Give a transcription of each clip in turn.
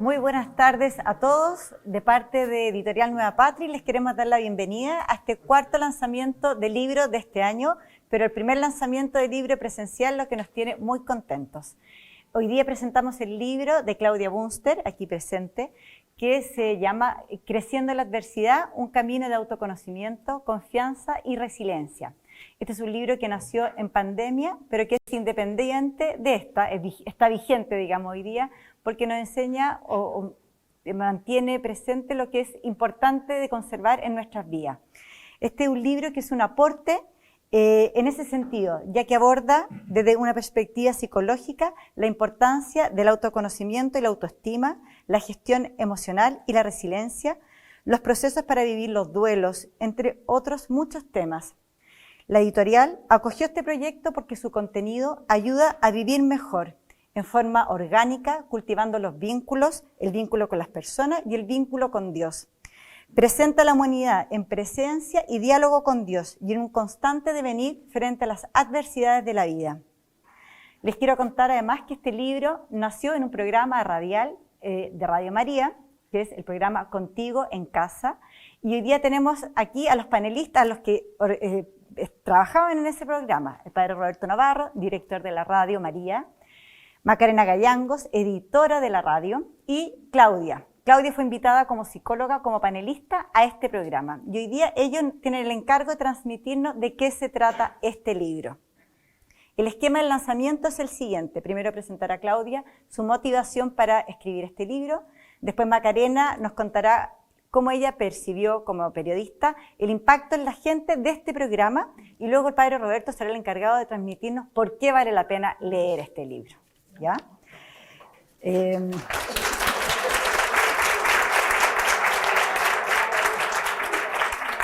Muy buenas tardes a todos. De parte de Editorial Nueva Patria les queremos dar la bienvenida a este cuarto lanzamiento de libro de este año, pero el primer lanzamiento de libro presencial, lo que nos tiene muy contentos. Hoy día presentamos el libro de Claudia Bunster, aquí presente, que se llama Creciendo en la adversidad, un camino de autoconocimiento, confianza y resiliencia. Este es un libro que nació en pandemia, pero que es independiente de está vigente, digamos, hoy día, porque nos enseña o mantiene presente lo que es importante de conservar en nuestras vidas. Este es un libro que es un aporte en ese sentido, ya que aborda desde una perspectiva psicológica la importancia del autoconocimiento y la autoestima, la gestión emocional y la resiliencia, los procesos para vivir los duelos, entre otros muchos temas. La editorial acogió este proyecto porque su contenido ayuda a vivir mejor, en forma orgánica, cultivando los vínculos, el vínculo con las personas y el vínculo con Dios. Presenta a la humanidad en presencia y diálogo con Dios y en un constante devenir frente a las adversidades de la vida. Les quiero contar además que este libro nació en un programa radial de Radio María, que es el programa Contigo en Casa, y hoy día tenemos aquí a los panelistas, a los que trabajaban en ese programa, el padre Roberto Navarro, director de la Radio María, Macarena Gallangos, editora de la radio, y Claudia. Claudia fue invitada como psicóloga, como panelista a este programa. Y hoy día ellos tienen el encargo de transmitirnos de qué se trata este libro. El esquema del lanzamiento es el siguiente. Primero presentará a Claudia su motivación para escribir este libro. Después Macarena nos contará cómo ella percibió como periodista el impacto en la gente de este programa. Y luego el padre Roberto será el encargado de transmitirnos por qué vale la pena leer este libro. ¿Ya?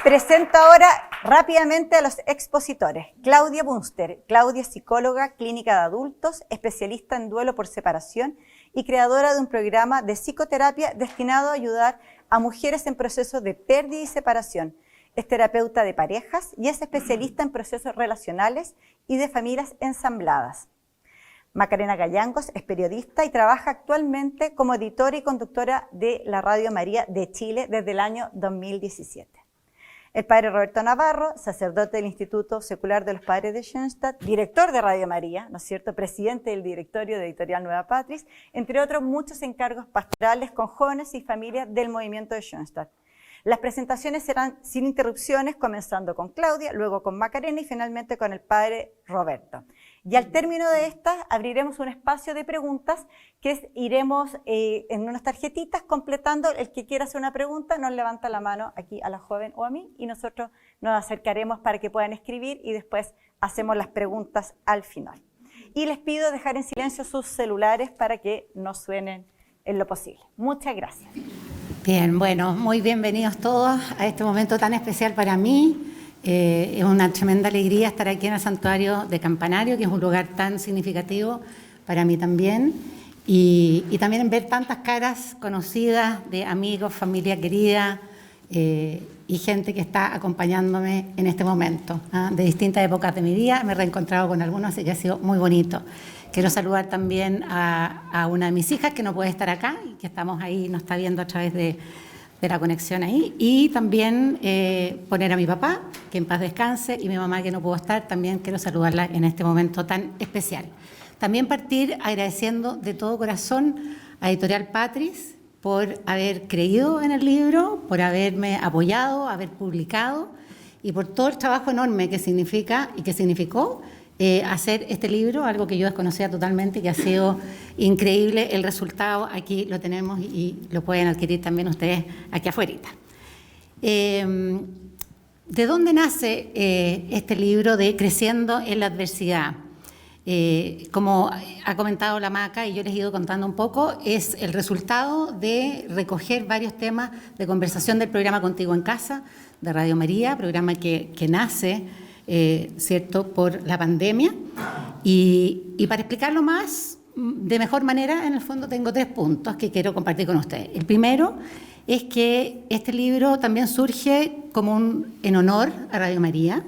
Presento ahora rápidamente a los expositores. Claudia Bunster. Claudia es psicóloga, clínica de adultos, especialista en duelo por separación y creadora de un programa de psicoterapia destinado a ayudar a mujeres en procesos de pérdida y separación. Es terapeuta de parejas y es especialista en procesos relacionales y de familias ensambladas. Macarena Gallangos es periodista y trabaja actualmente como editora y conductora de la Radio María de Chile desde el año 2017. El padre Roberto Navarro, sacerdote del Instituto Secular de los Padres de Schoenstatt, director de Radio María, ¿no es cierto?, presidente del directorio de Editorial Nueva Patria, entre otros muchos encargos pastorales con jóvenes y familias del movimiento de Schoenstatt. Las presentaciones serán sin interrupciones, comenzando con Claudia, luego con Macarena y finalmente con el padre Roberto. Y al término de estas abriremos un espacio de preguntas que iremos en unas tarjetitas completando. El que quiera hacer una pregunta nos levanta la mano aquí a la joven o a mí y nosotros nos acercaremos para que puedan escribir y después hacemos las preguntas al final. Y les pido dejar en silencio sus celulares para que no suenen en lo posible. Muchas gracias. Bien, bueno, muy bienvenidos todos a este momento tan especial para mí. Es una tremenda alegría estar aquí en el Santuario de Campanario, que es un lugar tan significativo para mí también, y también ver tantas caras conocidas de amigos, familia querida y gente que está acompañándome en este momento, de distintas épocas de mi vida. Me he reencontrado con algunos, así que ha sido muy bonito. Quiero saludar también a una de mis hijas que no puede estar acá y que estamos ahí, nos está viendo a través de la conexión ahí, y también poner a mi papá, que en paz descanse, y mi mamá que no pudo estar, también quiero saludarla en este momento tan especial. También partir agradeciendo de todo corazón a Editorial Patris por haber creído en el libro, por haberme apoyado, haber publicado, y por todo el trabajo enorme que significa y que significó hacer este libro, algo que yo desconocía totalmente y que ha sido increíble el resultado. Aquí lo tenemos y lo pueden adquirir también ustedes aquí afuera. ¿De dónde nace este libro de Creciendo en la adversidad? Como ha comentado la Maca y yo les he ido contando un poco, es el resultado de recoger varios temas de conversación del programa Contigo en Casa de Radio María, programa que nace ¿cierto?, por la pandemia. Y para explicarlo más, de mejor manera, en el fondo tengo 3 puntos que quiero compartir con ustedes. El primero es que este libro también surge como en honor a Radio María,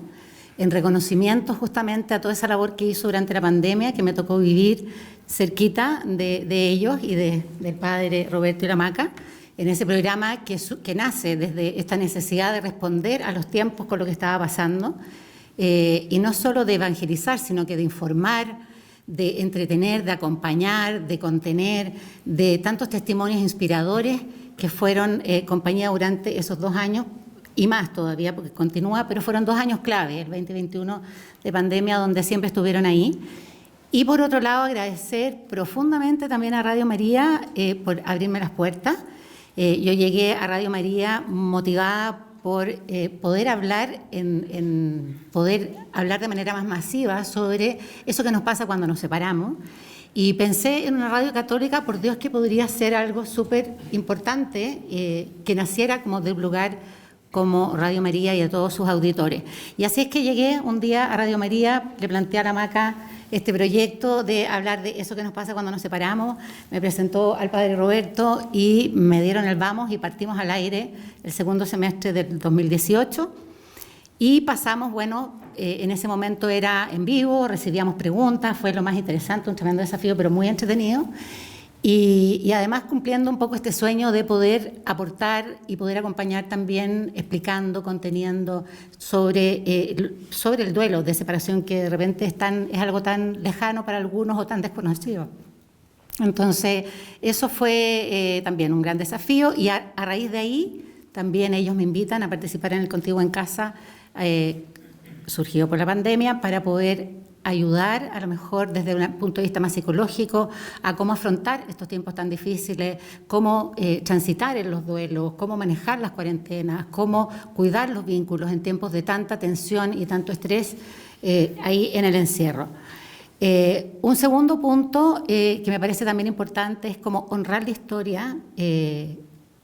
en reconocimiento justamente a toda esa labor que hizo durante la pandemia, que me tocó vivir cerquita de ellos y del padre Roberto y la Maca, en ese programa que nace desde esta necesidad de responder a los tiempos con lo que estaba pasando, y no solo de evangelizar, sino que de informar, de entretener, de acompañar, de contener, de tantos testimonios inspiradores que fueron compañía durante esos 2 años, y más todavía porque continúa, pero fueron 2 años clave, el 2021 de pandemia, donde siempre estuvieron ahí. Y por otro lado, agradecer profundamente también a Radio María por abrirme las puertas. Yo llegué a Radio María motivada por poder hablar poder hablar de manera más masiva sobre eso que nos pasa cuando nos separamos. Y pensé en una radio católica, por Dios, que podría ser algo súper importante, que naciera como de un lugar como Radio María y a todos sus auditores. Y así es que llegué un día a Radio María, le planteé a la Maca este proyecto de hablar de eso que nos pasa cuando nos separamos. Me presentó al padre Roberto y me dieron el vamos y partimos al aire el segundo semestre del 2018. Y pasamos, bueno, en ese momento era en vivo, recibíamos preguntas, fue lo más interesante, un tremendo desafío, pero muy entretenido. Y además cumpliendo un poco este sueño de poder aportar y poder acompañar también explicando, conteniendo sobre el duelo de separación, que de repente es algo tan lejano para algunos o tan desconocido. Entonces, eso fue también un gran desafío, y a raíz de ahí también ellos me invitan a participar en el Contigo en Casa, surgido por la pandemia, para poder ayudar, a lo mejor desde un punto de vista más psicológico, a cómo afrontar estos tiempos tan difíciles, cómo transitar en los duelos, cómo manejar las cuarentenas, cómo cuidar los vínculos en tiempos de tanta tensión y tanto estrés ahí en el encierro. Un segundo punto que me parece también importante es cómo honrar la historia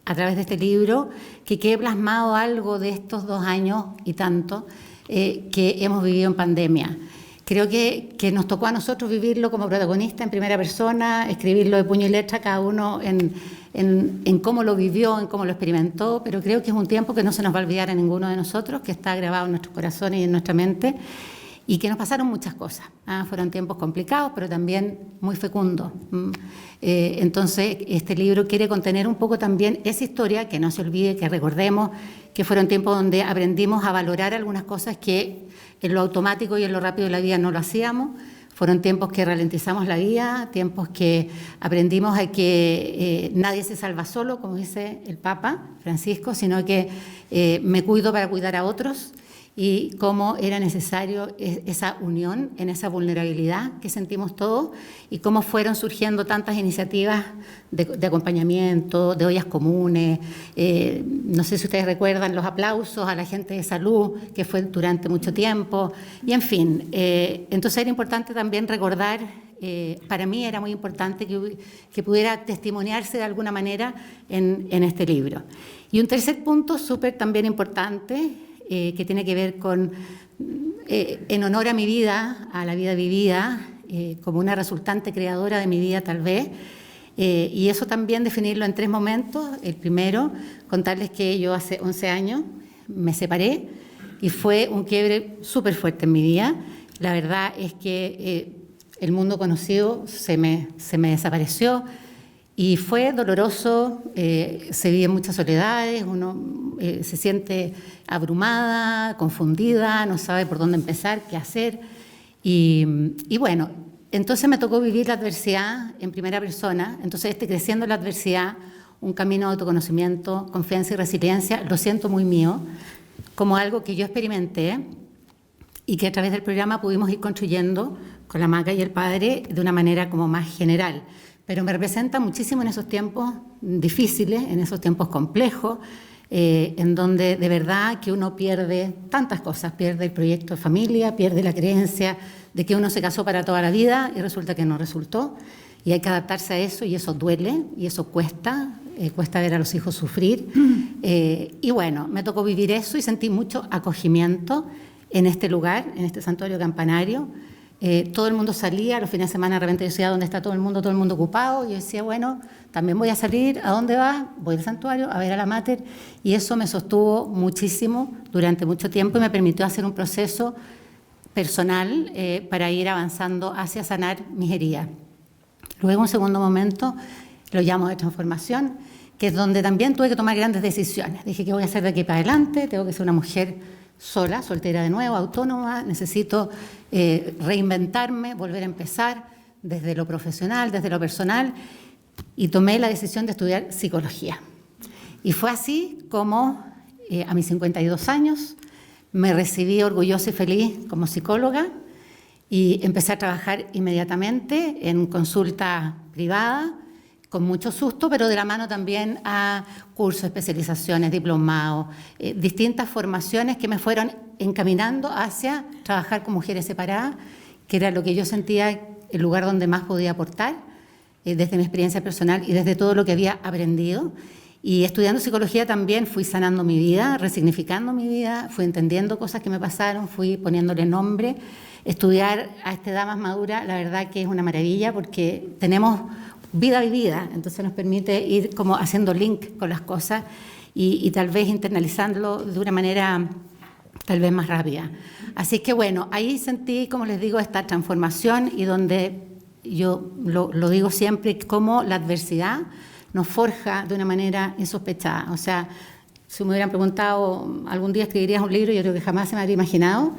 a través de este libro, que quede plasmado algo de estos 2 años y tanto que hemos vivido en pandemia. Creo que nos tocó a nosotros vivirlo como protagonista en primera persona, escribirlo de puño y letra, cada uno en cómo lo vivió, en cómo lo experimentó, pero creo que es un tiempo que no se nos va a olvidar a ninguno de nosotros, que está grabado en nuestros corazones y en nuestra mente, y que nos pasaron muchas cosas. Fueron tiempos complicados, pero también muy fecundos. Entonces, este libro quiere contener un poco también esa historia, que no se olvide, que recordemos que fueron tiempos donde aprendimos a valorar algunas cosas que en lo automático y en lo rápido de la vida no lo hacíamos. Fueron tiempos que ralentizamos la vida, tiempos que aprendimos a que nadie se salva solo, como dice el Papa Francisco, sino que me cuido para cuidar a otros, y cómo era necesario esa unión en esa vulnerabilidad que sentimos todos, y cómo fueron surgiendo tantas iniciativas de acompañamiento, de ollas comunes. No sé si ustedes recuerdan los aplausos a la gente de salud, que fue durante mucho tiempo, y en fin. Entonces era importante también recordar, para mí era muy importante que pudiera testimoniarse de alguna manera en este libro. Y un tercer punto súper también importante, que tiene que ver con, en honor a mi vida, a la vida vivida, como una resultante creadora de mi vida tal vez, y eso también definirlo en 3 momentos. El primero, contarles que yo hace 11 años me separé, y fue un quiebre súper fuerte en mi vida. La verdad es que el mundo conocido se me desapareció, y fue doloroso. Se vive muchas soledades, uno se siente abrumada, confundida, no sabe por dónde empezar, qué hacer. Y bueno, entonces me tocó vivir la adversidad en primera persona. Entonces, creciendo la adversidad, un camino de autoconocimiento, confianza y resiliencia, lo siento muy mío, como algo que yo experimenté y que a través del programa pudimos ir construyendo con la Maca y el padre de una manera como más general. Pero me representa muchísimo en esos tiempos difíciles, en esos tiempos complejos, en donde de verdad que uno pierde tantas cosas, pierde el proyecto de familia, pierde la creencia de que uno se casó para toda la vida y resulta que no resultó, y hay que adaptarse a eso, y eso duele, y eso cuesta ver a los hijos sufrir. Y bueno, me tocó vivir eso y sentí mucho acogimiento en este lugar, en este santuario campanario. Todo el mundo salía, los fines de semana de repente yo decía, ¿dónde está todo el mundo ocupado? Y yo decía, bueno, también voy a salir. ¿A dónde vas? Voy al santuario a ver a la Mater, y eso me sostuvo muchísimo durante mucho tiempo y me permitió hacer un proceso personal para ir avanzando hacia sanar mis heridas. Luego, un segundo momento, lo llamo de transformación, que es donde también tuve que tomar grandes decisiones. Dije, ¿qué voy a hacer de aquí para adelante? Tengo que ser una mujer sola, soltera de nuevo, autónoma, necesito reinventarme, volver a empezar desde lo profesional, desde lo personal, y tomé la decisión de estudiar psicología. Y fue así como a mis 52 años me recibí orgullosa y feliz como psicóloga y empecé a trabajar inmediatamente en consulta privada, con mucho susto, pero de la mano también a cursos, especializaciones, diplomados, distintas formaciones que me fueron encaminando hacia trabajar con mujeres separadas, que era lo que yo sentía el lugar donde más podía aportar, desde mi experiencia personal y desde todo lo que había aprendido. Y estudiando psicología también fui sanando mi vida, resignificando mi vida, fui entendiendo cosas que me pasaron, fui poniéndole nombre. Estudiar a esta edad más madura, la verdad que es una maravilla porque tenemos vida vivida, entonces nos permite ir como haciendo link con las cosas y tal vez internalizándolo de una manera tal vez más rápida. Así que bueno, ahí sentí, como les digo, esta transformación y donde yo lo digo siempre, como la adversidad nos forja de una manera insospechada. O sea, si me hubieran preguntado, ¿algún día escribirías un libro? Yo creo que jamás se me habría imaginado.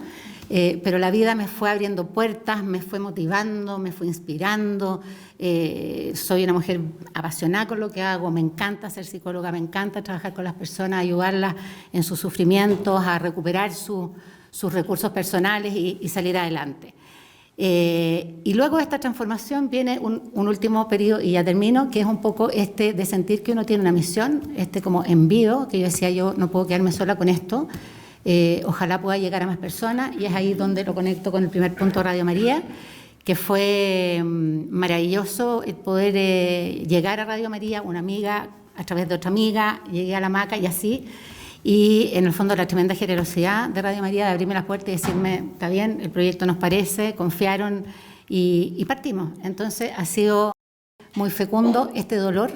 Pero la vida me fue abriendo puertas, me fue motivando, me fue inspirando. Soy una mujer apasionada con lo que hago, me encanta ser psicóloga, me encanta trabajar con las personas, ayudarlas en sus sufrimientos, a recuperar sus recursos personales y salir adelante. Y luego de esta transformación viene un último periodo, y ya termino, que es un poco de sentir que uno tiene una misión, como envío, que yo decía, yo no puedo quedarme sola con esto. Ojalá pueda llegar a más personas, y es ahí donde lo conecto con el primer punto Radio María, que fue maravilloso el poder llegar a Radio María, una amiga a través de otra amiga, llegué a la hamaca y así, y en el fondo la tremenda generosidad de Radio María de abrirme las puertas y decirme, está bien, el proyecto nos parece, confiaron y partimos. Entonces ha sido muy fecundo este dolor,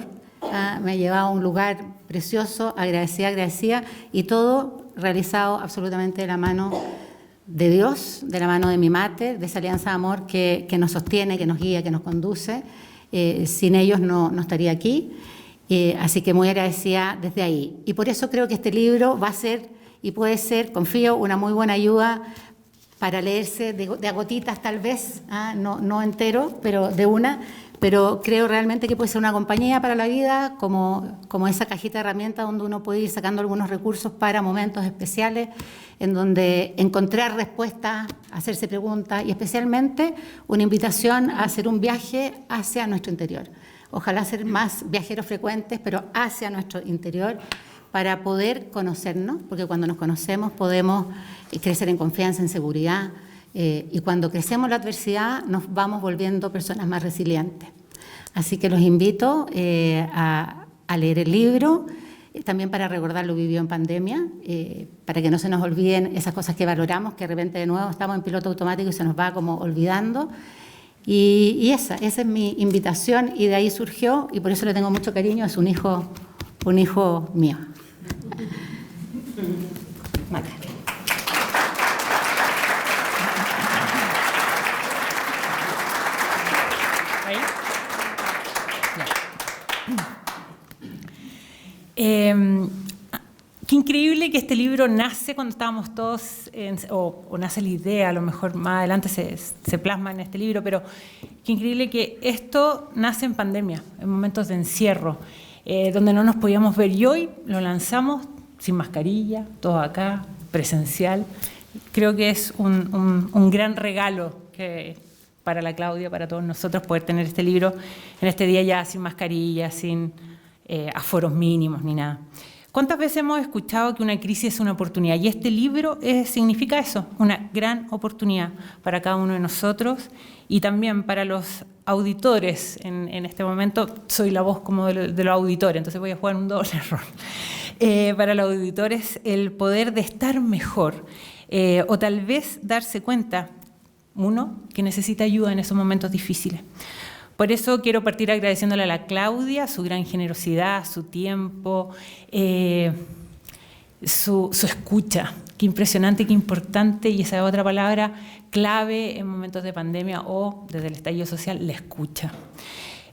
me ha llevado a un lugar precioso, agradecida, y todo realizado absolutamente de la mano de Dios, de la mano de mi mater, de esa alianza de amor que nos sostiene, que nos guía, que nos conduce. Sin ellos no estaría aquí, así que muy agradecida desde ahí. Y por eso creo que este libro va a ser, y puede ser, confío, una muy buena ayuda para leerse de a gotitas tal vez, no entero, pero de una. Pero creo realmente que puede ser una compañía para la vida, como esa cajita de herramientas donde uno puede ir sacando algunos recursos para momentos especiales, en donde encontrar respuestas, hacerse preguntas y especialmente una invitación a hacer un viaje hacia nuestro interior. Ojalá ser más viajeros frecuentes, pero hacia nuestro interior para poder conocernos, porque cuando nos conocemos podemos crecer en confianza, en seguridad, y cuando crecemos la adversidad nos vamos volviendo personas más resilientes. Así que los invito a leer el libro, también para recordar lo vivido en pandemia, para que no se nos olviden esas cosas que valoramos, que de repente de nuevo estamos en piloto automático y se nos va como olvidando. Y esa es mi invitación, y de ahí surgió, y por eso le tengo mucho cariño, es un hijo mío. Maca. Qué increíble que este libro nace cuando estábamos todos, o nace la idea, a lo mejor más adelante se plasma en este libro, pero qué increíble que esto nace en pandemia, en momentos de encierro, donde no nos podíamos ver, y hoy lo lanzamos sin mascarilla, todos acá, presencial. Creo que es un gran regalo para la Claudia, para todos nosotros, poder tener este libro en este día ya sin mascarilla, sin aforos mínimos ni nada. ¿Cuántas veces hemos escuchado que una crisis es una oportunidad? Y este libro significa eso, una gran oportunidad para cada uno de nosotros y también para los auditores. En este momento soy la voz como de los auditores, entonces voy a jugar un doble rol. Para los auditores, el poder de estar mejor, o tal vez darse cuenta, uno, que necesita ayuda en esos momentos difíciles. Por eso quiero partir agradeciéndole a la Claudia su gran generosidad, su tiempo, su escucha. Qué impresionante, qué importante, y esa otra palabra clave en momentos de pandemia o desde el estallido social, la escucha.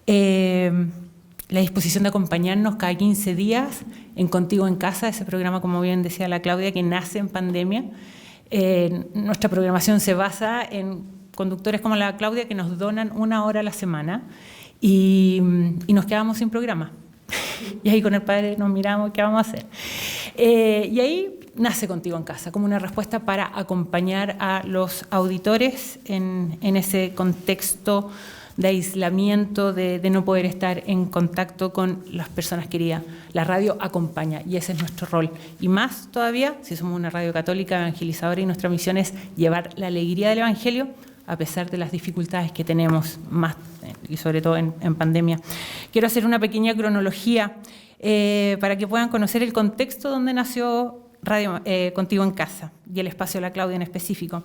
La disposición de acompañarnos cada 15 días en Contigo en Casa, ese programa, como bien decía la Claudia, que nace en pandemia. Nuestra programación se basa en conductores como la Claudia que nos donan 1 hora a la semana y nos quedamos sin programa. Y ahí con el padre nos miramos qué vamos a hacer. Y ahí nace Contigo en Casa, como una respuesta para acompañar a los auditores en ese contexto de aislamiento, de no poder estar en contacto con las personas queridas. La radio acompaña y ese es nuestro rol. Y más todavía, si somos una radio católica evangelizadora y nuestra misión es llevar la alegría del Evangelio a pesar de las dificultades que tenemos, más y sobre todo en pandemia. Quiero hacer una pequeña cronología para que puedan conocer el contexto donde nació Contigo en Casa y el espacio de la Claudia en específico.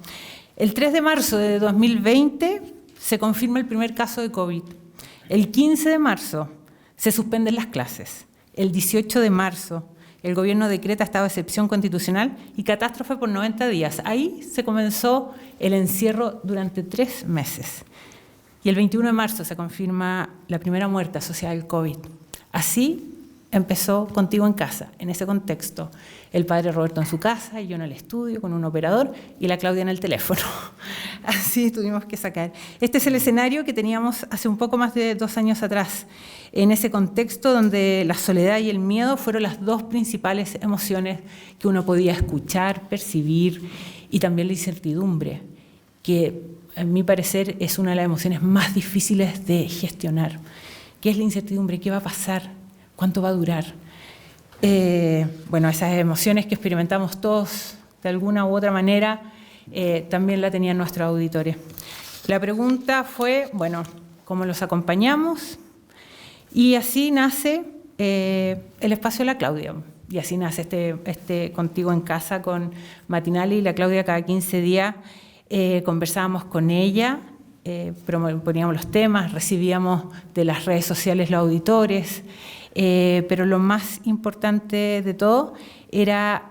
El 3 de marzo de 2020 se confirma el primer caso de COVID. El 15 de marzo se suspenden las clases. El 18 de marzo el gobierno decreta estado de excepción constitucional y catástrofe por 90 días. Ahí se comenzó el encierro durante 3 meses. Y el 21 de marzo se confirma la primera muerte asociada al COVID. Así empezó Contigo en Casa, en ese contexto. El padre Roberto en su casa y yo en el estudio con un operador y la Claudia en el teléfono. Así tuvimos que sacar. Este es el escenario que teníamos hace un poco más de 2 años atrás, en ese contexto donde la soledad y el miedo fueron las 2 principales emociones que uno podía escuchar, percibir, y también la incertidumbre, que a mi parecer es una de las emociones más difíciles de gestionar. ¿Qué es la incertidumbre? ¿Qué va a pasar? ¿Cuánto va a durar? Bueno, esas emociones que experimentamos todos de alguna u otra manera, también la tenían nuestros auditores. La pregunta fue, bueno, ¿cómo los acompañamos? Y así nace el espacio de la Claudia. Y así nace este Contigo en Casa con Matinali y la Claudia cada 15 días. Conversábamos con ella, poníamos los temas, recibíamos de las redes sociales los auditores, pero lo más importante de todo era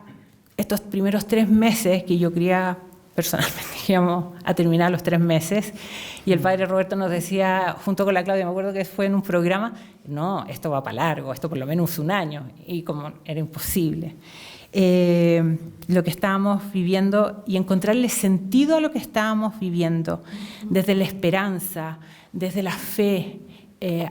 estos primeros 3 meses que yo quería personalmente, íbamos a terminar los 3 meses, y el padre Roberto nos decía, junto con la Claudia, me acuerdo que fue en un programa, no, esto va para largo, esto por lo menos 1 año, y como era imposible. Lo que estábamos viviendo y encontrarle sentido a lo que estábamos viviendo, desde la esperanza, desde la fe,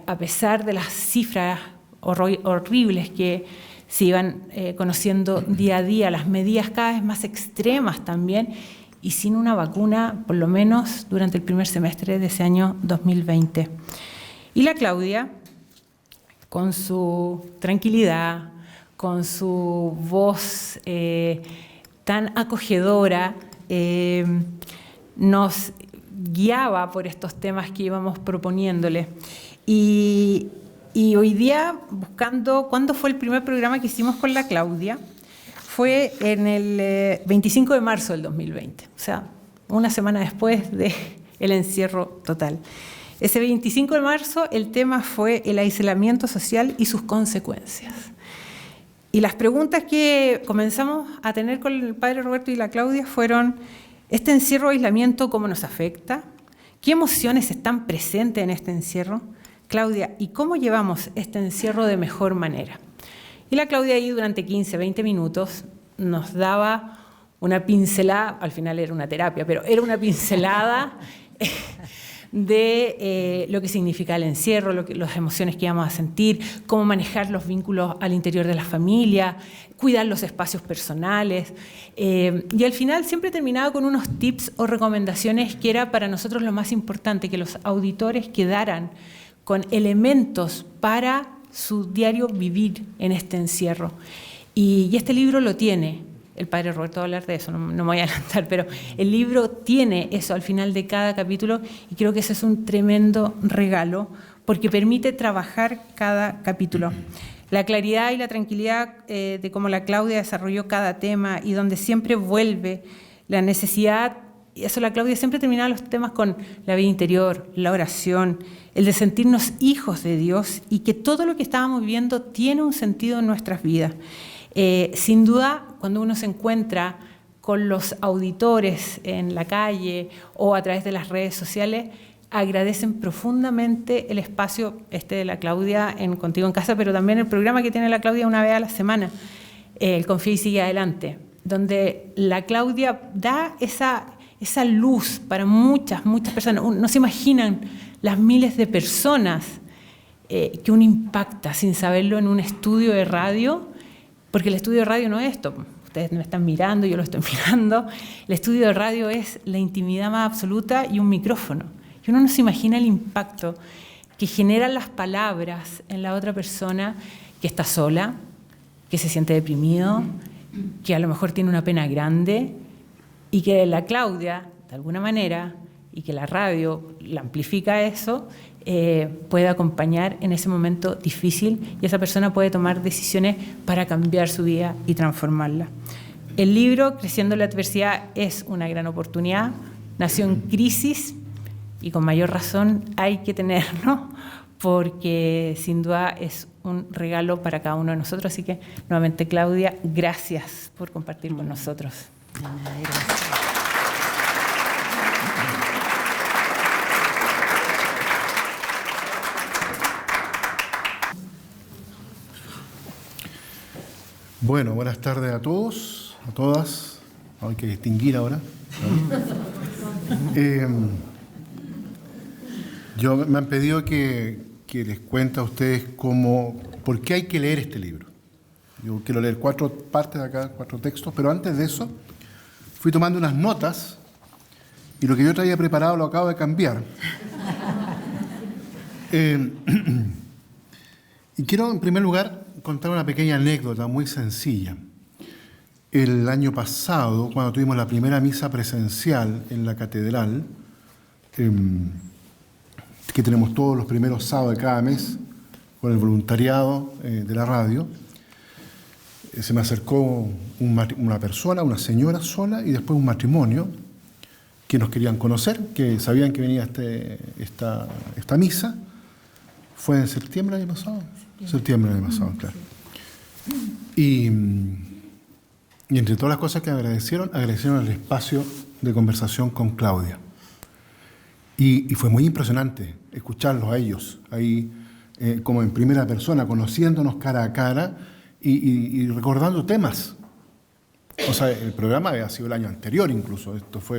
a pesar de las cifras horribles que se iban conociendo día a día, las medidas cada vez más extremas también, y sin una vacuna, por lo menos durante el primer semestre de ese año 2020. Y la Claudia, con su tranquilidad, con su voz tan acogedora, nos guiaba por estos temas que íbamos proponiéndole. Y hoy día, buscando cuándo fue el primer programa que hicimos con la Claudia, fue en el 25 de marzo del 2020, o sea, una semana después del encierro total. Ese 25 de marzo el tema fue el aislamiento social y sus consecuencias. Y las preguntas que comenzamos a tener con el padre Roberto y la Claudia fueron, ¿este encierro o aislamiento cómo nos afecta? ¿Qué emociones están presentes en este encierro? Claudia, ¿y cómo llevamos este encierro de mejor manera? Y la Claudia ahí durante 15, 20 minutos nos daba una pincelada, al final era una terapia, pero era una pincelada de lo que significa el encierro, las emociones que íbamos a sentir, cómo manejar los vínculos al interior de la familia, cuidar los espacios personales. Y al final siempre terminaba con unos tips o recomendaciones que era para nosotros lo más importante, que los auditores quedaran con elementos para su diario vivir en este encierro. Y este libro lo tiene. El padre Roberto va a hablar de eso, no me voy a adelantar, pero el libro tiene eso al final de cada capítulo y creo que ese es un tremendo regalo porque permite trabajar cada capítulo. La claridad y la tranquilidad de cómo la Claudia desarrolló cada tema y donde siempre vuelve la necesidad, y eso la Claudia siempre terminaba los temas con la vida interior, la oración, el de sentirnos hijos de Dios y que todo lo que estábamos viviendo tiene un sentido en nuestras vidas. Sin duda, cuando uno se encuentra con los auditores en la calle o a través de las redes sociales, agradecen profundamente el espacio de la Claudia en Contigo en Casa, pero también el programa que tiene la Claudia una vez a la semana, el Confía y Sigue Adelante, donde la Claudia da esa luz para muchas personas. No se imaginan las miles de personas que uno impacta sin saberlo en un estudio de radio, porque el estudio de radio no es esto. Ustedes me están mirando, yo lo estoy mirando. El estudio de radio es la intimidad más absoluta y un micrófono. Y uno no se imagina el impacto que generan las palabras en la otra persona que está sola, que se siente deprimido, que a lo mejor tiene una pena grande, y que la Claudia, de alguna manera, y que la radio la amplifica eso, puede acompañar en ese momento difícil, y esa persona puede tomar decisiones para cambiar su vida y transformarla. El libro Creciendo en la Adversidad es una gran oportunidad, nació en crisis y con mayor razón hay que tenerlo, porque sin duda es un regalo para cada uno de nosotros. Así que nuevamente, Claudia, gracias por compartir con nosotros. Bueno, buenas tardes a todos, a todas. Hay que distinguir ahora. Me han pedido que les cuente a ustedes por qué hay que leer este libro. Yo quiero leer 4 partes de acá, 4 textos, pero antes de eso fui tomando unas notas y lo que yo traía preparado lo acabo de cambiar. Y quiero, en primer lugar, contar una pequeña anécdota muy sencilla. El año pasado, cuando tuvimos la primera misa presencial en la catedral, que tenemos todos los primeros sábados de cada mes, con el voluntariado de la radio, se me acercó una persona, una señora sola, y después un matrimonio que nos querían conocer, que sabían que venía esta misa. ¿Fue en septiembre del año pasado? Septiembre del año pasado, claro. Y entre todas las cosas que agradecieron el espacio de conversación con Claudia. Y fue muy impresionante escucharlos a ellos, ahí como en primera persona, conociéndonos cara a cara y recordando temas. O sea, el programa había sido el año anterior incluso, estamos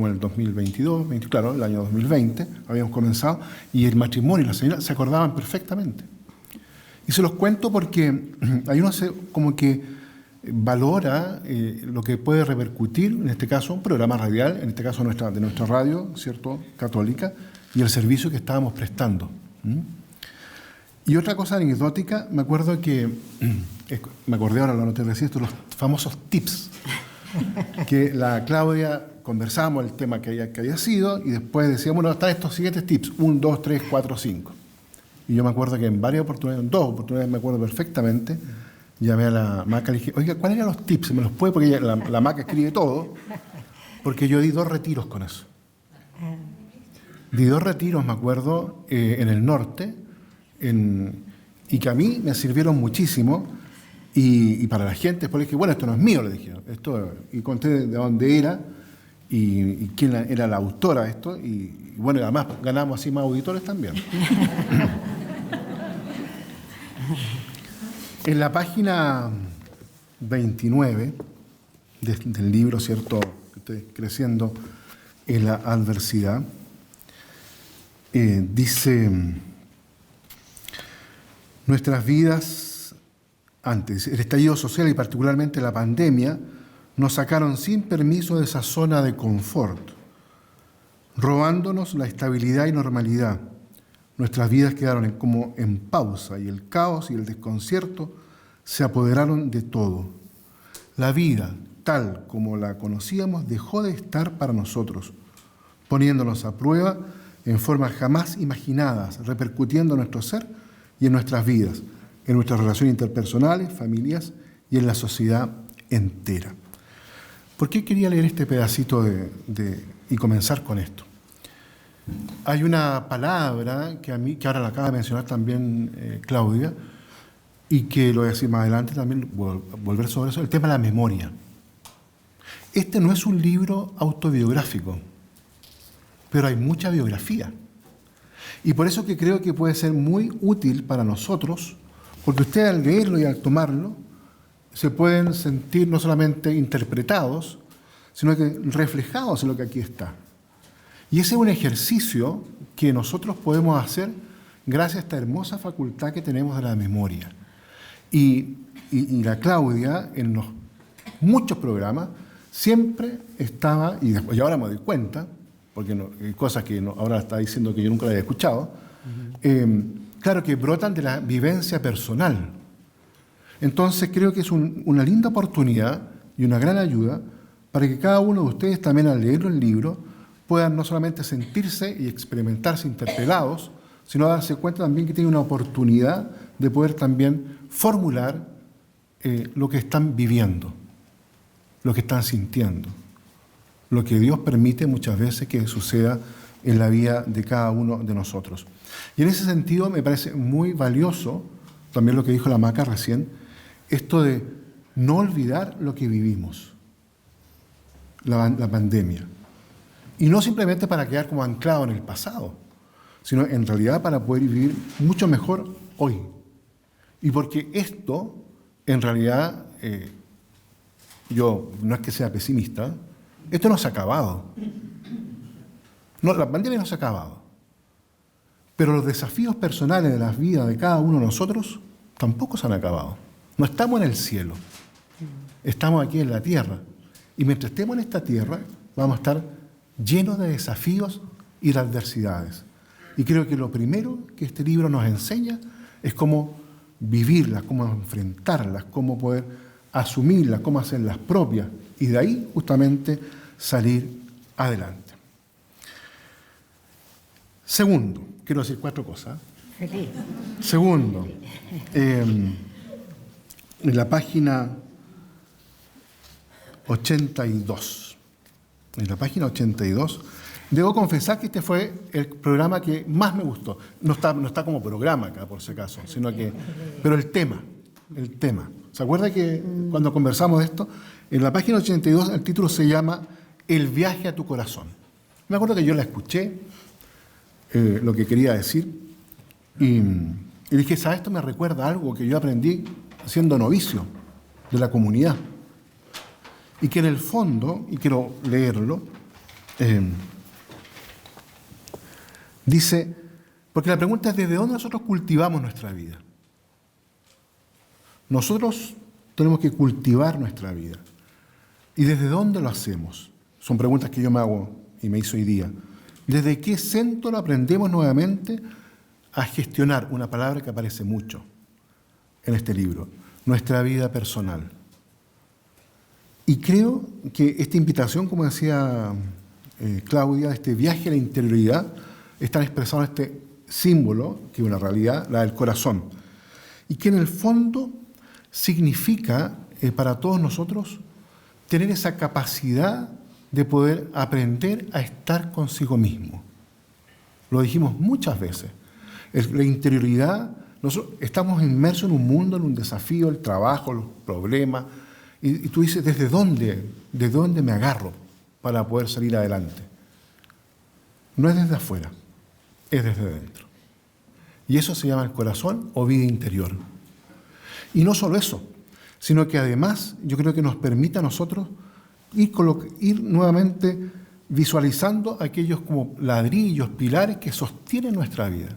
en el 2022, claro, el año 2020, habíamos comenzado, y el matrimonio y la señora se acordaban perfectamente. Y se los cuento porque hay uno como que valora lo que puede repercutir, en este caso, un programa radial, en este caso de nuestra radio, ¿cierto?, católica, y el servicio que estábamos prestando. Y otra cosa anecdótica, me acordé ahora, lo anoté recién, los famosos tips, que la Claudia conversábamos el tema que había sido, y después decíamos, bueno, están estos siguientes tips, 1, 2, 3, 4, 5. Y yo me acuerdo que en varias oportunidades, en 2 oportunidades me acuerdo perfectamente, llamé a la Maca y le dije, oiga, ¿cuáles eran los tips? ¿Me los puede? Porque la Maca escribe todo, porque yo di 2 retiros con eso. Di 2 retiros, me acuerdo, en el norte, y que a mí me sirvieron muchísimo, y para la gente, después le dije, bueno, esto no es mío, le dije, y conté de dónde era, y quién era la autora de esto, y bueno, además ganamos así más auditores también. En la página 29 del libro, ¿cierto?, Creciendo en la Adversidad, dice, nuestras vidas antes, el estallido social y particularmente la pandemia, nos sacaron sin permiso de esa zona de confort, robándonos la estabilidad y normalidad. Nuestras vidas quedaron como en pausa y el caos y el desconcierto se apoderaron de todo. La vida, tal como la conocíamos, dejó de estar para nosotros, poniéndonos a prueba en formas jamás imaginadas, repercutiendo en nuestro ser y en nuestras vidas, en nuestras relaciones interpersonales, familias y en la sociedad entera. ¿Por qué quería leer este pedacito y comenzar con esto? Hay una palabra que ahora la acaba de mencionar también Claudia, y que lo voy a decir más adelante también, volver sobre eso, el tema de la memoria. Este no es un libro autobiográfico, pero hay mucha biografía. Y por eso que creo que puede ser muy útil para nosotros, porque ustedes al leerlo y al tomarlo, se pueden sentir no solamente interpretados, sino que reflejados en lo que aquí está. Y ese es un ejercicio que nosotros podemos hacer gracias a esta hermosa facultad que tenemos de la memoria. Y la Claudia, en los muchos programas, siempre estaba, y ahora me doy cuenta, porque hay cosas que ahora está diciendo que yo nunca la había escuchado, claro que brotan de la vivencia personal. Entonces creo que es una linda oportunidad y una gran ayuda para que cada uno de ustedes también al leer el libro puedan no solamente sentirse y experimentarse interpelados, sino darse cuenta también que tienen una oportunidad de poder también formular lo que están viviendo, lo que están sintiendo, lo que Dios permite muchas veces que suceda en la vida de cada uno de nosotros. Y en ese sentido me parece muy valioso, también lo que dijo la Maca recién, esto de no olvidar lo que vivimos, la pandemia. Y no simplemente para quedar como anclado en el pasado, sino en realidad para poder vivir mucho mejor hoy. Y porque esto, en realidad, yo no es que sea pesimista, esto no se ha acabado. No, la pandemia no se ha acabado. Pero los desafíos personales de las vidas de cada uno de nosotros tampoco se han acabado. No estamos en el cielo, estamos aquí en la tierra. Y mientras estemos en esta tierra, vamos a estar llenos de desafíos y de adversidades. Y creo que lo primero que este libro nos enseña es cómo vivirlas, cómo enfrentarlas, cómo poder asumirlas, cómo hacerlas propias. Y de ahí justamente salir adelante. Segundo, quiero decir 4 cosas. Feliz. Segundo, en la página 82. En la página 82, debo confesar que este fue el programa que más me gustó. No está como programa acá, por si acaso, pero el tema. ¿Se acuerda que cuando conversamos de esto? En la página 82 el título se llama El viaje a tu corazón. Me acuerdo que yo la escuché, lo que quería decir, y dije, ¿sabes? Esto me recuerda a algo que yo aprendí siendo novicio de la comunidad. Y que en el fondo, y quiero leerlo, dice, porque la pregunta es ¿desde dónde nosotros cultivamos nuestra vida? Nosotros tenemos que cultivar nuestra vida. ¿Y desde dónde lo hacemos? Son preguntas que yo me hago y me hizo hoy día. ¿Desde qué centro aprendemos nuevamente a gestionar una palabra que aparece mucho en este libro? Nuestra vida personal. Y creo que esta invitación, como decía Claudia, este viaje a la interioridad, está expresado en este símbolo, que es una realidad, la del corazón. Y que en el fondo significa para todos nosotros tener esa capacidad de poder aprender a estar consigo mismo. Lo dijimos muchas veces. La interioridad, nosotros estamos inmersos en un mundo, en un desafío, el trabajo, los problemas. Y tú dices, ¿desde dónde me agarro para poder salir adelante? No es desde afuera, es desde dentro. Y eso se llama el corazón o vida interior. Y no solo eso, sino que además yo creo que nos permite a nosotros ir nuevamente visualizando aquellos como ladrillos, pilares que sostienen nuestra vida.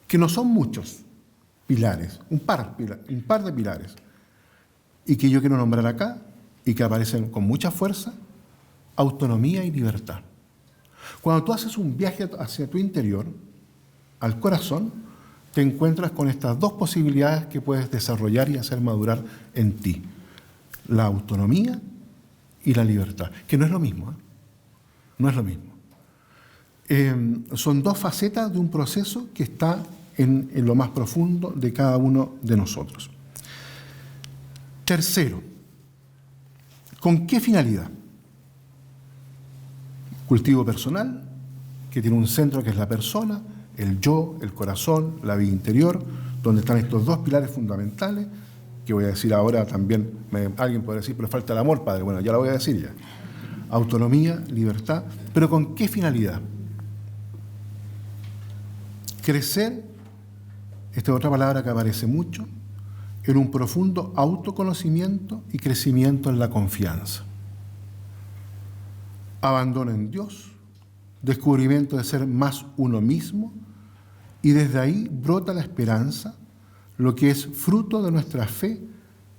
Que no son muchos pilares, un par de pilares. Y que yo quiero nombrar acá, y que aparecen con mucha fuerza, autonomía y libertad. Cuando tú haces un viaje hacia tu interior, al corazón, te encuentras con estas 2 posibilidades que puedes desarrollar y hacer madurar en ti. La autonomía y la libertad, que no es lo mismo, ¿eh? No es lo mismo. Son 2 facetas de un proceso que está en lo más profundo de cada uno de nosotros. Tercero, ¿con qué finalidad? Cultivo personal, que tiene un centro que es la persona, el yo, el corazón, la vida interior, donde están estos 2 pilares fundamentales, que voy a decir ahora también, alguien puede decir, pero falta el amor, padre. Bueno, ya lo voy a decir ya. Autonomía, libertad, pero ¿con qué finalidad? Crecer, esta es otra palabra que aparece mucho, en un profundo autoconocimiento y crecimiento en la confianza. Abandono en Dios, descubrimiento de ser más uno mismo, y desde ahí brota la esperanza, lo que es fruto de nuestra fe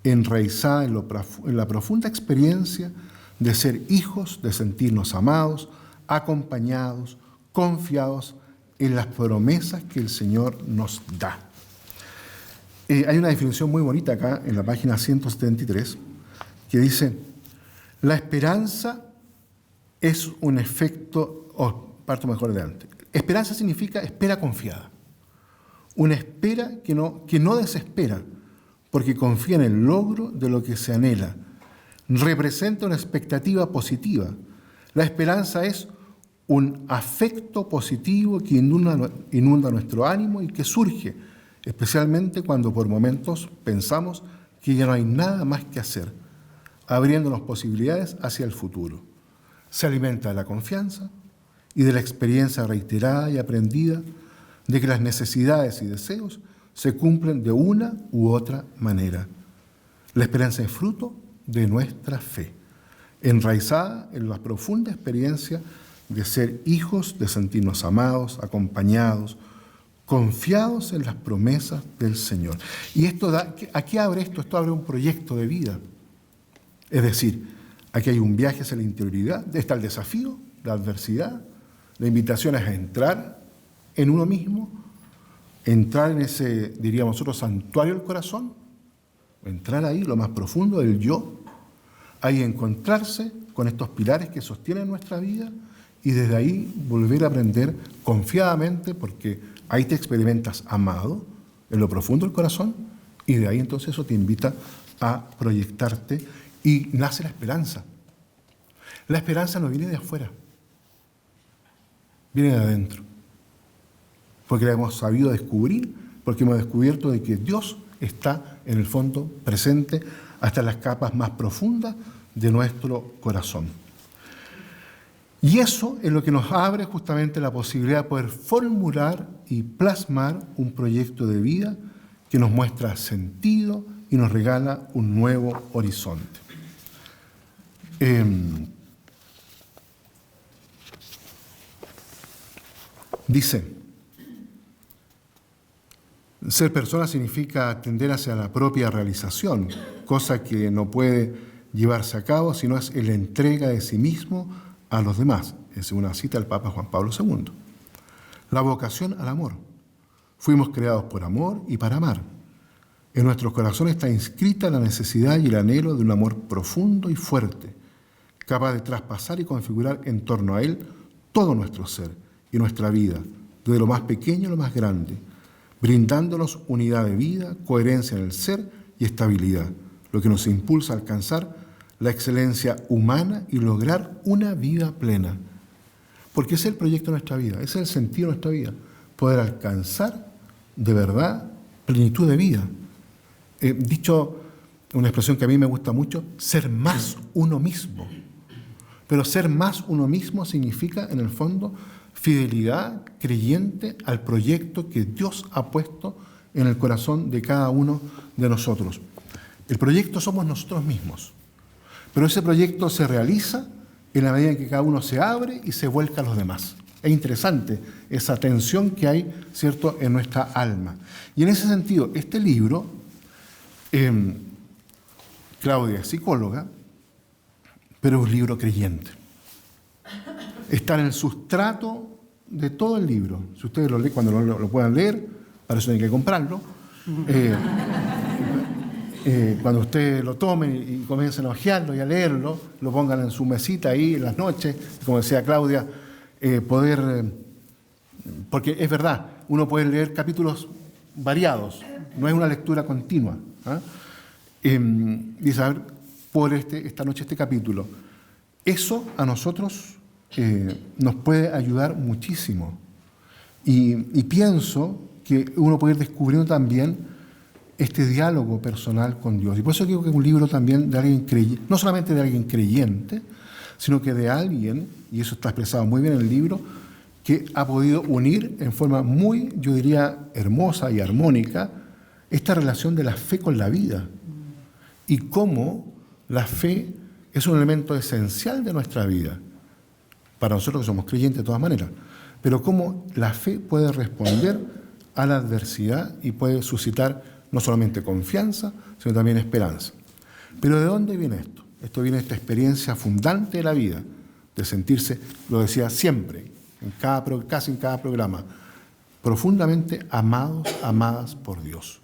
enraizada en la profunda experiencia de ser hijos, de sentirnos amados, acompañados, confiados en las promesas que el Señor nos da. Hay una definición muy bonita acá en la página 173 que dice: la esperanza es un efecto, parto mejor adelante. Esperanza significa espera confiada. Una espera que no desespera, porque confía en el logro de lo que se anhela. Representa una expectativa positiva. La esperanza es un afecto positivo que inunda nuestro ánimo y que surge, especialmente cuando por momentos pensamos que ya no hay nada más que hacer, abriéndonos posibilidades hacia el futuro. Se alimenta de la confianza y de la experiencia reiterada y aprendida de que las necesidades y deseos se cumplen de una u otra manera. La esperanza es fruto de nuestra fe, enraizada en la profunda experiencia de ser hijos, de sentirnos amados, acompañados, confiados en las promesas del Señor. Y aquí abre esto abre un proyecto de vida. Es decir, aquí hay un viaje hacia la interioridad, está el desafío, la adversidad, la invitación es a entrar en uno mismo, entrar en ese, diríamos nosotros, santuario del corazón, entrar ahí, lo más profundo del yo, ahí encontrarse con estos pilares que sostienen nuestra vida y desde ahí volver a aprender confiadamente, porque ahí te experimentas amado en lo profundo del corazón y de ahí entonces eso te invita a proyectarte y nace la esperanza. La esperanza no viene de afuera, viene de adentro, porque la hemos sabido descubrir, porque hemos descubierto de que Dios está en el fondo presente hasta las capas más profundas de nuestro corazón. Y eso es lo que nos abre justamente la posibilidad de poder formular y plasmar un proyecto de vida que nos muestra sentido y nos regala un nuevo horizonte. Dice, ser persona significa tender hacia la propia realización, cosa que no puede llevarse a cabo si no es la entrega de sí mismo a los demás. Es una cita del Papa Juan Pablo II. La vocación al amor. Fuimos creados por amor y para amar. En nuestros corazones está inscrita la necesidad y el anhelo de un amor profundo y fuerte, capaz de traspasar y configurar en torno a él todo nuestro ser y nuestra vida, desde lo más pequeño a lo más grande, brindándonos unidad de vida, coherencia en el ser y estabilidad, lo que nos impulsa a alcanzar la excelencia humana y lograr una vida plena. Porque ese es el proyecto de nuestra vida, ese es el sentido de nuestra vida, poder alcanzar de verdad plenitud de vida. Dicho una expresión que a mí me gusta mucho, ser más uno mismo. Pero ser más uno mismo significa, en el fondo, fidelidad creyente al proyecto que Dios ha puesto en el corazón de cada uno de nosotros. El proyecto somos nosotros mismos, pero ese proyecto se realiza en la medida en que cada uno se abre y se vuelca a los demás. Es interesante esa tensión que hay, ¿cierto?, en nuestra alma. Y en ese sentido, este libro, Claudia es psicóloga, pero es un libro creyente. Está en el sustrato de todo el libro. Si ustedes lo leen, cuando lo puedan leer, para eso tienen que comprarlo. Cuando ustedes lo tomen y comiencen a hojearlo y a leerlo, lo pongan en su mesita ahí en las noches, como decía Claudia, porque es verdad, uno puede leer capítulos variados, no es una lectura continua. Dice, a ver, por esta noche este capítulo. Eso a nosotros nos puede ayudar muchísimo. Y pienso que uno puede ir descubriendo también este diálogo personal con Dios. Y por eso digo que es un libro también de alguien creyente, no solamente de alguien creyente, sino que de alguien, y eso está expresado muy bien en el libro, que ha podido unir en forma muy, yo diría, hermosa y armónica esta relación de la fe con la vida y cómo la fe es un elemento esencial de nuestra vida, para nosotros que somos creyentes de todas maneras, pero cómo la fe puede responder a la adversidad y puede suscitar no solamente confianza, sino también esperanza. Pero ¿de dónde viene esto? Esto viene de esta experiencia fundante de la vida, de sentirse, lo decía siempre, casi en cada programa, profundamente amados, amadas por Dios.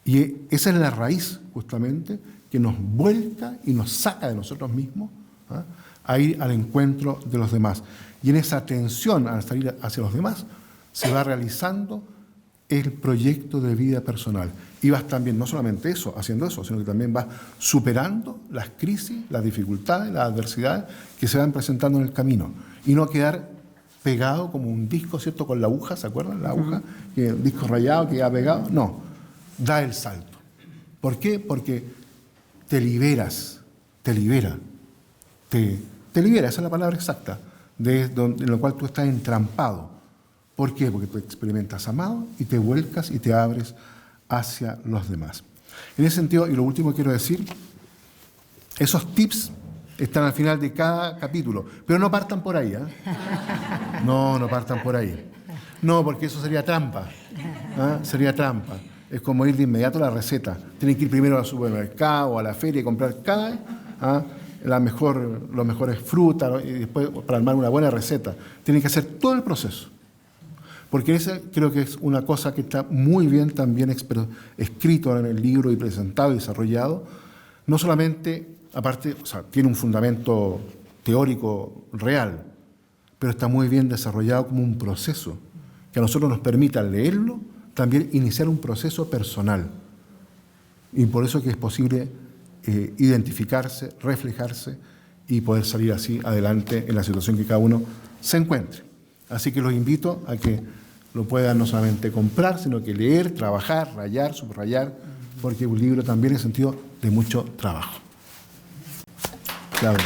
Y esa es la raíz, justamente, que nos vuelca y nos saca de nosotros mismos, ¿ah?, a ir al encuentro de los demás. Y en esa atención al salir hacia los demás, se va realizando el proyecto de vida personal. Y vas también, no solamente eso, haciendo eso, sino que también vas superando las crisis, las dificultades, las adversidades que se van presentando en el camino. Y no quedar pegado como un disco, ¿cierto?, con la aguja, ¿se acuerdan? La aguja, que el disco rayado que queda pegado. No, da el salto. ¿Por qué? Porque te liberas, te libera, esa es la palabra exacta, en lo cual tú estás entrampado. ¿Por qué? Porque tú experimentas amado y te vuelcas y te abres hacia los demás. En ese sentido, y lo último que quiero decir, esos tips están al final de cada capítulo, pero no partan por ahí, ¿eh? No partan por ahí. No, porque eso sería trampa, ¿eh? Sería trampa. Es como ir de inmediato a la receta. Tienen que ir primero al supermercado o a la feria y comprar cada, ¿eh?, los mejores frutas, ¿no?, y después para armar una buena receta. Tienen que hacer todo el proceso. Porque esa creo que es una cosa que está muy bien también escrito en el libro y presentado y desarrollado. No solamente, aparte, o sea, tiene un fundamento teórico real, pero está muy bien desarrollado como un proceso que a nosotros nos permita leerlo, también iniciar un proceso personal. Y por eso que es posible identificarse, reflejarse y poder salir así adelante en la situación que cada uno se encuentre. Así que los invito a que lo puedan no solamente comprar, sino que leer, trabajar, rayar, subrayar, porque es un libro también en sentido de mucho trabajo. Claudia.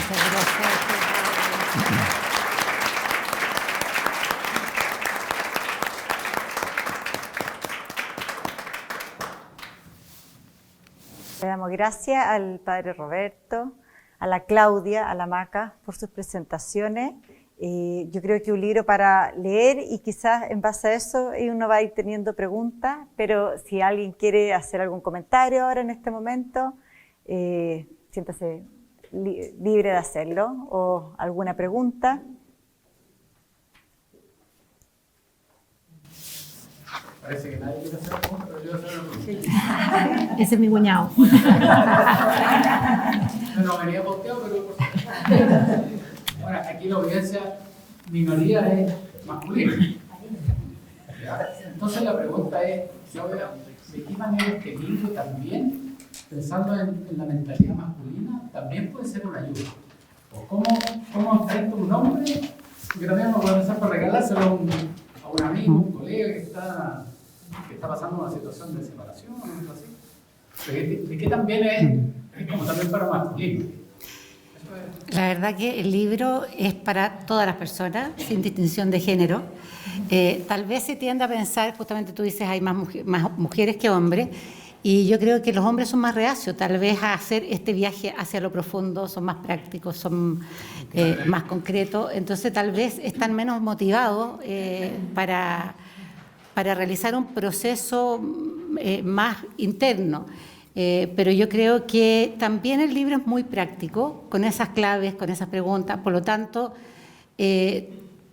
Le damos gracias al padre Roberto, a la Claudia, a la Maca por sus presentaciones. Yo creo que es un libro para leer y quizás en base a eso uno va a ir teniendo preguntas, pero si alguien quiere hacer algún comentario ahora en este momento, siéntase libre de hacerlo, o alguna pregunta. Parece que nadie quiere hacer preguntas, pero yo voy a hacer una pregunta. Ese es mi cuñado. No venía posteado, pero... Ahora, aquí la audiencia minoría es masculina. ¿Ya? Entonces la pregunta es, ¿de qué manera este libro también, pensando en la mentalidad masculina, también puede ser una ayuda? ¿O cómo enfrenta un hombre que también no puede pensar para regalárselo a un amigo, un colega que está pasando una situación de separación o algo así? ¿De qué también es como también para masculino? La verdad que el libro es para todas las personas, sin distinción de género. Tal vez se tiende a pensar, justamente tú dices, hay más mujeres que hombres, y yo creo que los hombres son más reacios, tal vez a hacer este viaje hacia lo profundo, son más prácticos, son más concretos, entonces tal vez están menos motivados para realizar un proceso más interno. Pero yo creo que también el libro es muy práctico, con esas claves, con esas preguntas, por lo tanto,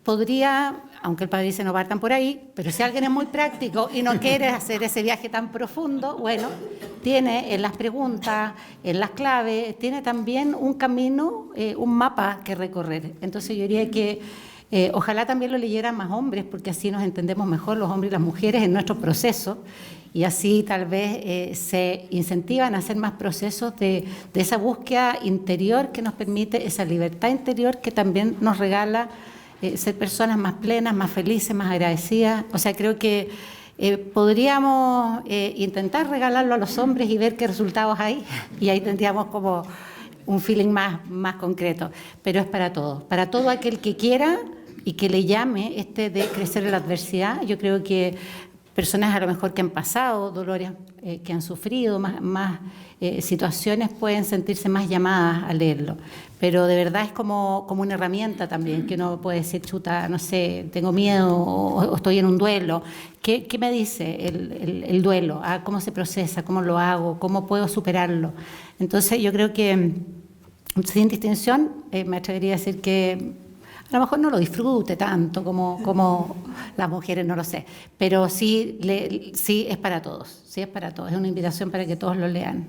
podría, aunque el padre dice no partan por ahí, pero si alguien es muy práctico y no quiere hacer ese viaje tan profundo, bueno, tiene en las preguntas, en las claves, tiene también un camino, un mapa que recorrer. Entonces yo diría que ojalá también lo leyeran más hombres, porque así nos entendemos mejor los hombres y las mujeres en nuestro proceso, y así tal vez se incentivan a hacer más procesos de esa búsqueda interior que nos permite esa libertad interior que también nos regala ser personas más plenas, más felices, más agradecidas. O sea, creo que podríamos intentar regalarlo a los hombres y ver qué resultados hay, y ahí tendríamos como un feeling más concreto, pero es para todo aquel que quiera y que le llame de crecer en la adversidad. Yo creo que personas a lo mejor que han pasado dolores, que han sufrido más situaciones, pueden sentirse más llamadas a leerlo. Pero de verdad es como una herramienta también, que uno puede decir, chuta, no sé, tengo miedo o estoy en un duelo. ¿Qué me dice el duelo? ¿Cómo se procesa? ¿Cómo lo hago? ¿Cómo puedo superarlo? Entonces yo creo que, sin distinción, me atrevería a decir que a lo mejor no lo disfrute tanto como las mujeres, no lo sé, pero sí es para todos, sí es para todos, es una invitación para que todos lo lean.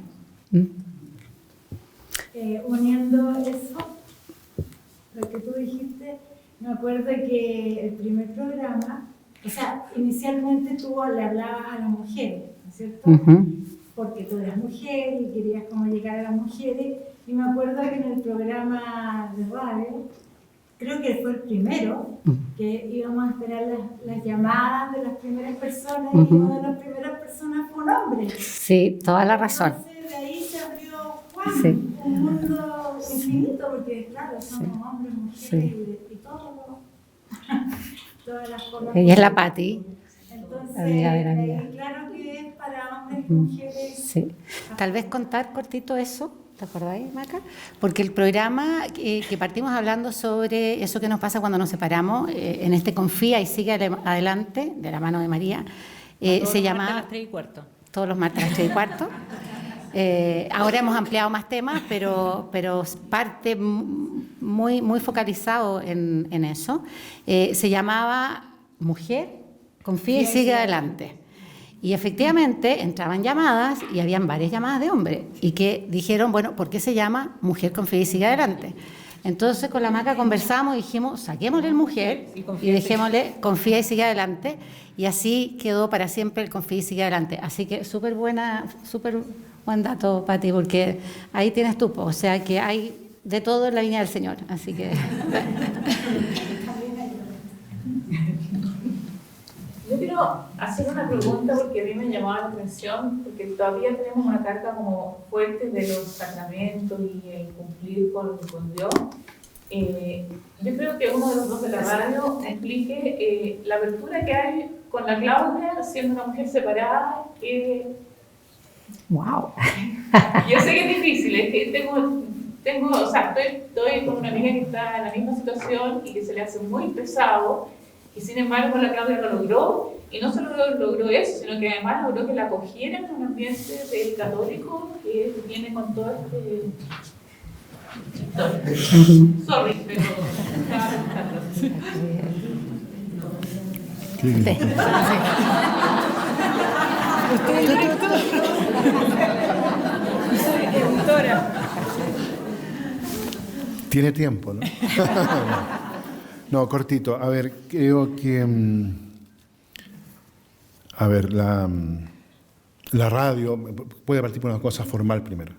Uniendo eso, lo que tú dijiste, me acuerdo que el primer programa, o sea, inicialmente tú le hablabas a las mujeres, ¿no es cierto? Porque tú eras mujer y querías como llegar a las mujeres, y me acuerdo que en el programa de radio, creo que fue el primero, que íbamos a esperar las llamadas de las primeras personas, y una de las primeras personas fue un hombre. Sí, toda la razón. Entonces de ahí se abrió un mundo infinito, porque claro, somos hombres, mujeres y todo, todas las formas. Ella es la Pati. Entonces, amiga de la vida. claro que es para hombres y mujeres. Sí. Tal vez contar cortito eso. ¿Te acordáis, Maca? Porque el programa que partimos hablando sobre eso que nos pasa cuando nos separamos, en Confía y Sigue Adelante, de la mano de María, se llama... Todos los martes a las 3:15. Ahora hemos ampliado más temas, pero parte muy focalizado en eso. Se llamaba Mujer, Confía y Sigue Adelante. Y efectivamente entraban llamadas y habían varias llamadas de hombres y que dijeron, bueno, ¿por qué se llama Mujer, Confía y Sigue Adelante? Entonces con la Maca conversamos y dijimos, saquémosle el Mujer y dejémosle Confía y Sigue Adelante, y así quedó para siempre el Confía y Sigue Adelante. Así que súper buen dato, Pati, porque ahí tienes tú, o sea que hay de todo en la viña del Señor, así que... Yo quiero hacer una pregunta porque a mí me llamaba la atención, porque todavía tenemos una carga como fuerte de los sacramentos y el cumplir con Dios. Yo creo que uno de los dos de la radio explique la apertura que hay con la Claudia, siendo una mujer separada. ¡Wow! Yo sé que es difícil, es que estoy con una amiga que está en la misma situación y que se le hace muy pesado. Y sin embargo la Claudia lo logró, y no solo logró eso, sino que además logró que la acogieran en un ambiente del católico que viene con todo Sorry, pero estaba Tiene tiempo, ¿no? No, cortito. A ver, creo que... A ver, la radio... Puede partir por una cosa formal primero.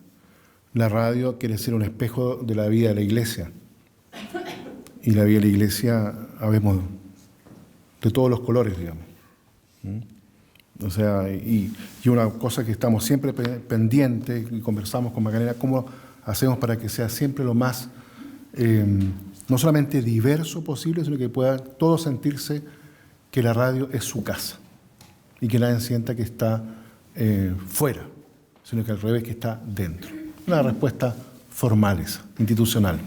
La radio quiere ser un espejo de la vida de la Iglesia. Y la vida de la Iglesia, habemos de todos los colores, digamos. O sea, y una cosa que estamos siempre pendientes, y conversamos con Macarena, cómo hacemos para que sea siempre lo más... no solamente diverso posible, sino que pueda todos sentirse que la radio es su casa y que nadie sienta que está fuera, sino que al revés, que está dentro. Una respuesta formal esa, institucional.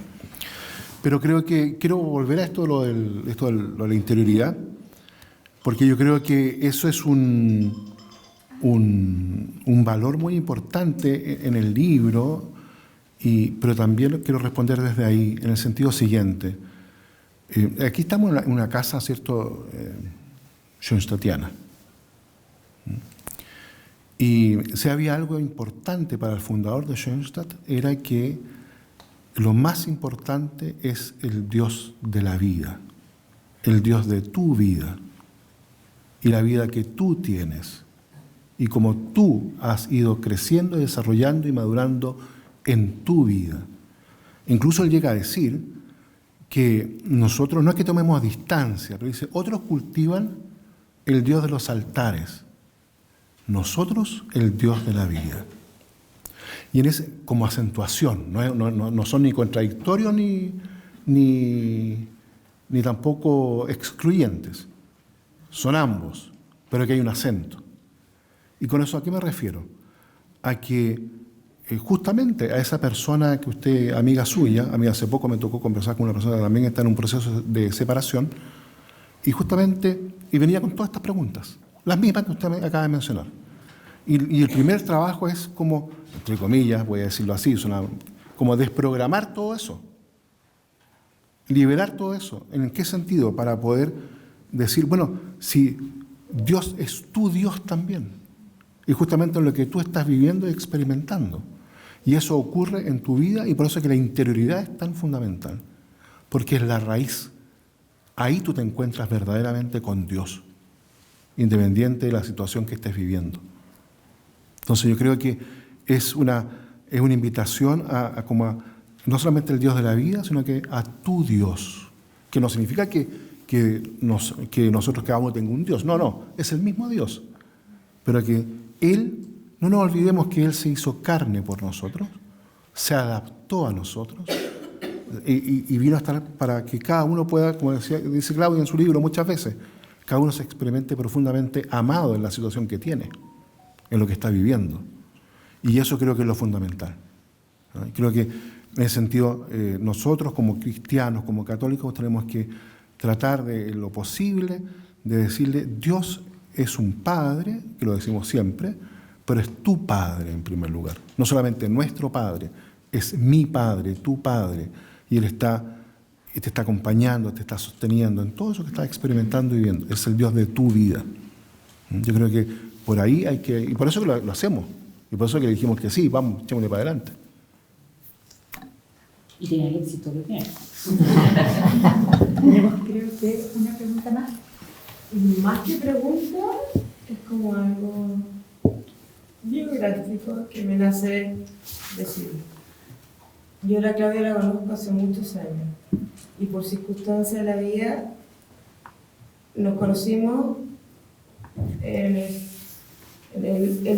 Pero creo que quiero volver a esto de la interioridad, porque yo creo que eso es un valor muy importante en el libro. Pero también quiero responder desde ahí, en el sentido siguiente. Aquí estamos en una casa, ¿cierto?, schoenstattiana. Y si había algo importante para el fundador de Schoenstatt, era que lo más importante es el Dios de la vida, el Dios de tu vida y la vida que tú tienes. Y como tú has ido creciendo, desarrollando y madurando en tu vida. Incluso él llega a decir que nosotros, no es que tomemos distancia, pero dice, otros cultivan el Dios de los altares, nosotros el Dios de la vida. Y en ese, como acentuación, no son ni contradictorios ni ni tampoco excluyentes. Son ambos, pero que hay un acento. ¿Y con eso a qué me refiero? A que justamente a esa persona que usted, amiga suya, a mí hace poco me tocó conversar con una persona que también está en un proceso de separación, y justamente, y venía con todas estas preguntas, las mismas que usted me acaba de mencionar. Y el primer trabajo es como, entre comillas, voy a decirlo así, como desprogramar todo eso, liberar todo eso. ¿En qué sentido? Para poder decir, bueno, si Dios es tu Dios también, y justamente en lo que tú estás viviendo y experimentando. Y eso ocurre en tu vida, y por eso es que la interioridad es tan fundamental, porque es la raíz. Ahí tú te encuentras verdaderamente con Dios, independiente de la situación que estés viviendo. Entonces yo creo que es una invitación a no solamente el Dios de la vida, sino que a tu Dios, que no significa que nosotros cada uno tenga un Dios. No, es el mismo Dios, pero que Él, no nos olvidemos que Él se hizo carne por nosotros, se adaptó a nosotros y vino a estar para que cada uno pueda, como dice Claudia en su libro muchas veces, cada uno se experimente profundamente amado en la situación que tiene, en lo que está viviendo. Y eso creo que es lo fundamental, ¿no? Creo que en ese sentido nosotros como cristianos, como católicos, tenemos que tratar de lo posible de decirle, Dios es un Padre, que lo decimos siempre, pero es tu Padre en primer lugar. No solamente nuestro Padre, es mi Padre, tu Padre. Y Él te está acompañando, te está sosteniendo en todo eso que estás experimentando y viviendo. Es el Dios de tu vida. Yo creo que por ahí hay que... Y por eso que lo hacemos. Y por eso que le dijimos que sí, vamos, echémosle para adelante. Y tiene el éxito que tiene. Creo que una pregunta más. Más que pregunta, es como algo biográfico que me nace decir. Yo a la Claudia la conozco hace muchos años y por circunstancias de la vida nos conocimos en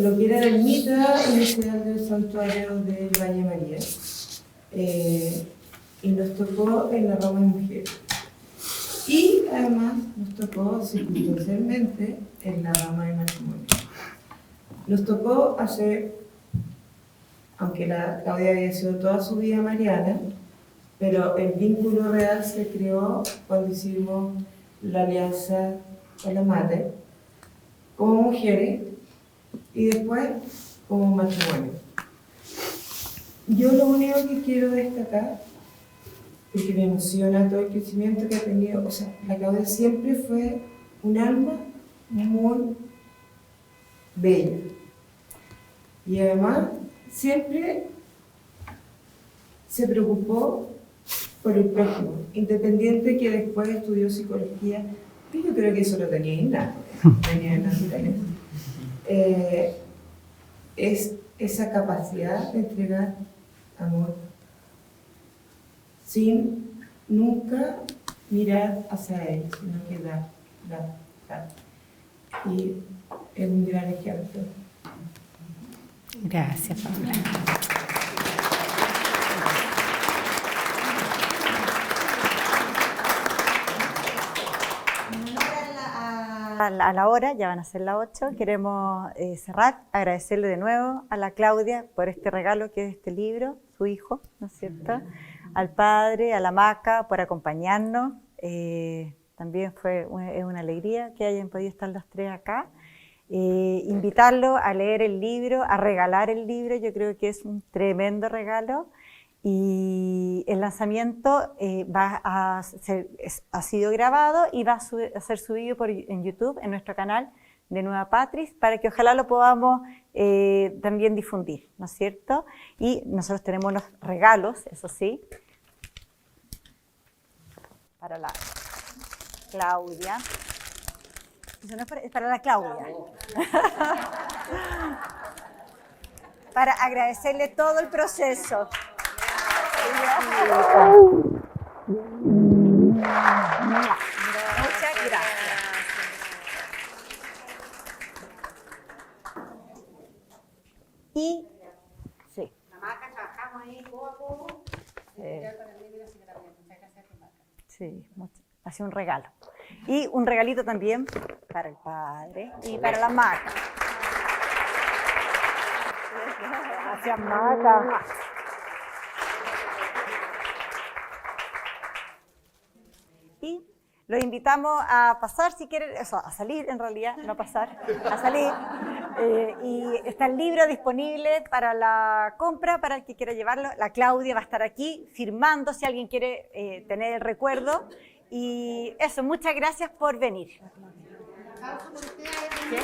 lo que era la ermita inicial del santuario del Valle María, y nos tocó en la rama de mujeres. Y además nos tocó circunstancialmente en la rama de matrimonio. Nos tocó aunque la Claudia había sido toda su vida mariana, pero el vínculo real se creó cuando hicimos la alianza con la madre, como mujeres, y después como matrimonio. Yo lo único que quiero destacar, porque me emociona todo el crecimiento que ha tenido, o sea, la Claudia siempre fue un alma muy bella. Y además, siempre se preocupó por el prójimo, independiente que después estudió psicología, que yo creo que eso lo tenía innato, tenía en naturaleza. Es esa capacidad de entregar amor sin nunca mirar hacia él, sino que dar. Y es un gran ejemplo. Gracias, Paula. A la hora, ya van a ser las 8, queremos cerrar, agradecerle de nuevo a la Claudia por este regalo que es este libro, su hijo, ¿no es cierto? Al padre, a la Maca por acompañarnos. También es una alegría que hayan podido estar los tres acá. Invitarlo a leer el libro, a regalar el libro, yo creo que es un tremendo regalo. Y el lanzamiento ha sido grabado y va a ser subido en YouTube, en nuestro canal de Nueva Patris, para que ojalá lo podamos también difundir, ¿no es cierto? Y nosotros tenemos unos regalos, eso sí, para la Claudia. Eso no es para la Claudia. Para agradecerle todo el proceso. Muchas gracias. Y sí. La Maca trabajamos ahí poco a poco. Sí, Así un regalo. Y un regalito también para el padre y para la Maca. Gracias, Maca. Y los invitamos a pasar si quieren, o sea, a salir en realidad, no a pasar, a salir. Y está el libro disponible para la compra, para el que quiera llevarlo. La Claudia va a estar aquí firmando si alguien quiere tener el recuerdo. Y eso, muchas gracias por venir. ¿Qué?